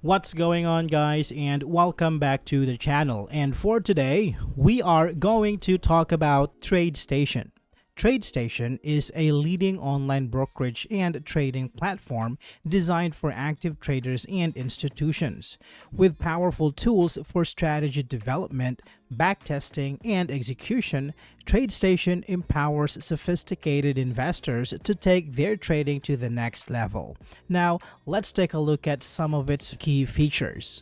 What's going on, guys, and welcome back to the channel. And for today, we are going to talk about TradeStation. TradeStation is a leading online brokerage and trading platform designed for active traders and institutions. With powerful tools for strategy development, backtesting, and execution, TradeStation empowers sophisticated investors to take their trading to the next level. Now, let's take a look at some of its key features.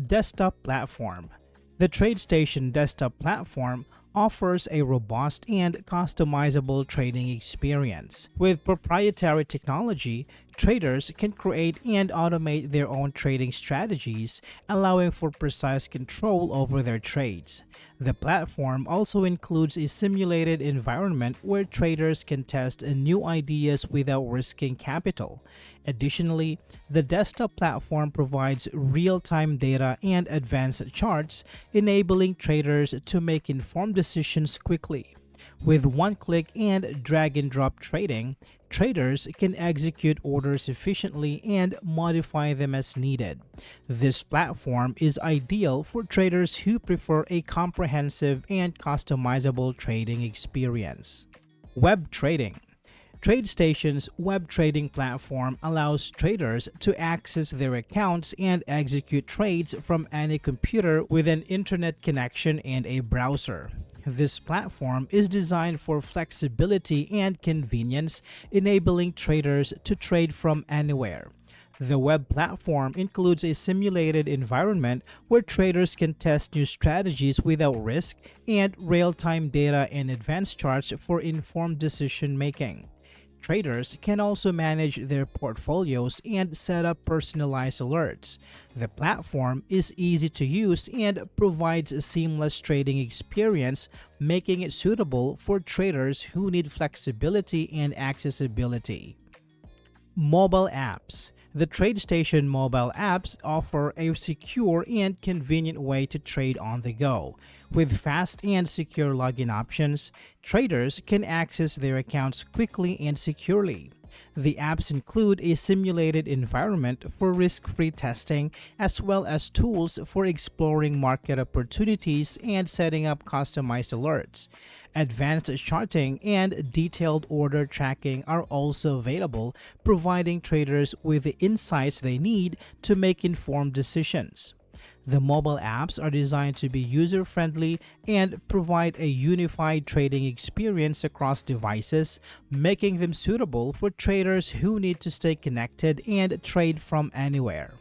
Desktop platform. The TradeStation desktop platform offers a robust and customizable trading experience. With proprietary technology, traders can create and automate their own trading strategies, allowing for precise control over their trades. The platform also includes a simulated environment where traders can test new ideas without risking capital. Additionally, the desktop platform provides real-time data and advanced charts, enabling traders to make informed decisions quickly. With one-click and drag-and-drop trading, traders can execute orders efficiently and modify them as needed. This platform is ideal for traders who prefer a comprehensive and customizable trading experience. Web trading. TradeStation's web trading platform allows traders to access their accounts and execute trades from any computer with an internet connection and a browser. This platform is designed for flexibility and convenience, enabling traders to trade from anywhere. The web platform includes a simulated environment where traders can test new strategies without risk and real-time data and advanced charts for informed decision-making. Traders can also manage their portfolios and set up personalized alerts. The platform is easy to use and provides a seamless trading experience, making it suitable for traders who need flexibility and accessibility. Mobile apps. The TradeStation mobile apps offer a secure and convenient way to trade on the go. With fast and secure login options, traders can access their accounts quickly and securely. The apps include a simulated environment for risk-free testing, as well as tools for exploring market opportunities and setting up customized alerts. Advanced charting and detailed order tracking are also available, providing traders with the insights they need to make informed decisions. The mobile apps are designed to be user-friendly and provide a unified trading experience across devices, making them suitable for traders who need to stay connected and trade from anywhere.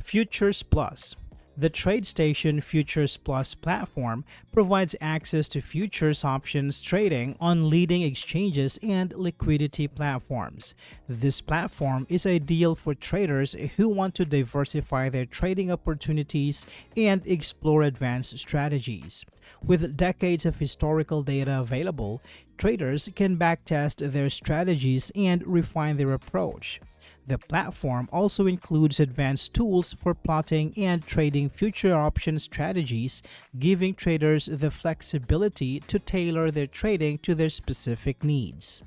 Futures Plus. The TradeStation Futures Plus platform provides access to futures options trading on leading exchanges and liquidity platforms. This platform is ideal for traders who want to diversify their trading opportunities and explore advanced strategies. With decades of historical data available, traders can backtest their strategies and refine their approach. The platform also includes advanced tools for plotting and trading future option strategies, giving traders the flexibility to tailor their trading to their specific needs.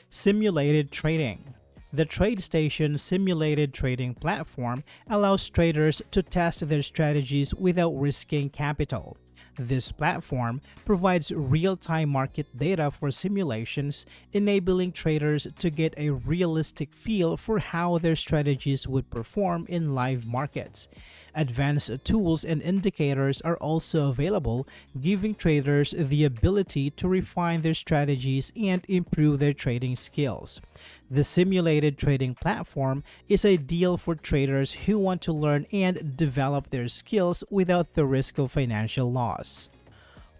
Simulated trading. The TradeStation simulated trading platform allows traders to test their strategies without risking capital. This platform provides real-time market data for simulations, enabling traders to get a realistic feel for how their strategies would perform in live markets. Advanced tools and indicators are also available, giving traders the ability to refine their strategies and improve their trading skills. The simulated trading platform is ideal for traders who want to learn and develop their skills without the risk of financial loss.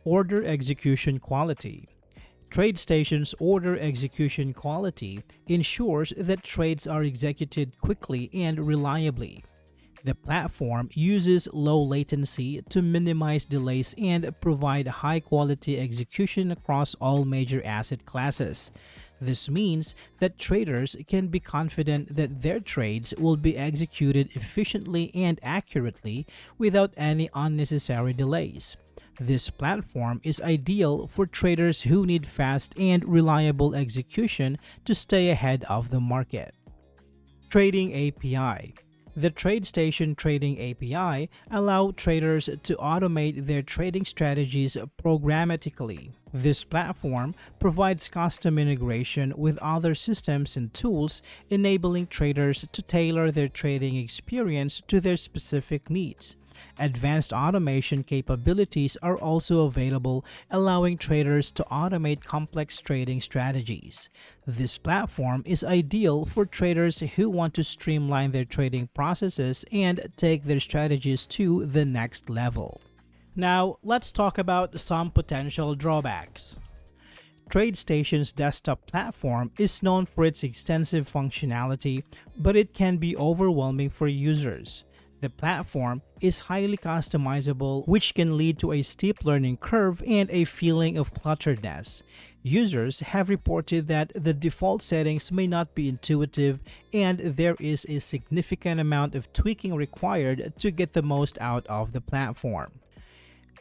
Order execution quality. TradeStation's order execution quality ensures that trades are executed quickly and reliably. The platform uses low latency to minimize delays and provide high-quality execution across all major asset classes. This means that traders can be confident that their trades will be executed efficiently and accurately without any unnecessary delays. This platform is ideal for traders who need fast and reliable execution to stay ahead of the market. Trading API. The TradeStation Trading API allows traders to automate their trading strategies programmatically. This platform provides custom integration with other systems and tools, enabling traders to tailor their trading experience to their specific needs. Advanced automation capabilities are also available, allowing traders to automate complex trading strategies. This platform is ideal for traders who want to streamline their trading processes and take their strategies to the next level. Now, let's talk about some potential drawbacks. TradeStation's desktop platform is known for its extensive functionality, but it can be overwhelming for users. The platform is highly customizable, which can lead to a steep learning curve and a feeling of clutteredness. Users have reported that the default settings may not be intuitive, and there is a significant amount of tweaking required to get the most out of the platform.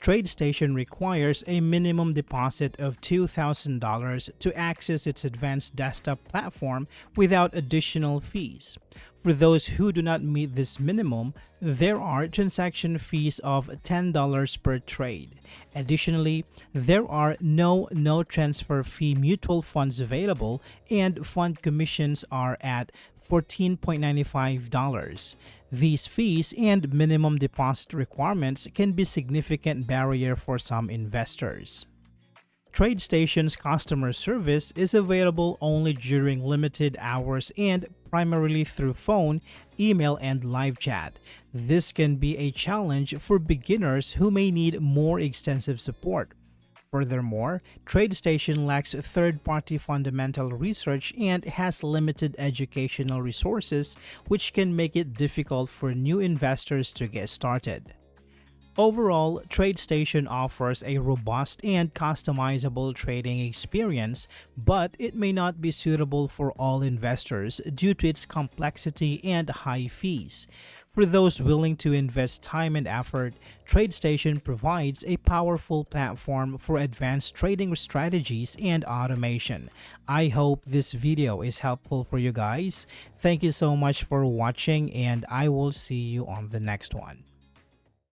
TradeStation requires a minimum deposit of $2,000 to access its advanced desktop platform without additional fees. For those who do not meet this minimum, there are transaction fees of $10 per trade. Additionally, there are no transfer fee mutual funds available, and fund commissions are at $14.95. These fees and minimum deposit requirements can be a significant barrier for some investors. TradeStation's customer service is available only during limited hours and primarily through phone, email, and live chat. This can be a challenge for beginners who may need more extensive support. Furthermore, TradeStation lacks third-party fundamental research and has limited educational resources, which can make it difficult for new investors to get started. Overall, TradeStation offers a robust and customizable trading experience, but it may not be suitable for all investors due to its complexity and high fees. For those willing to invest time and effort, TradeStation provides a powerful platform for advanced trading strategies and automation. I hope this video is helpful for you guys. Thank you so much for watching, and I will see you on the next one.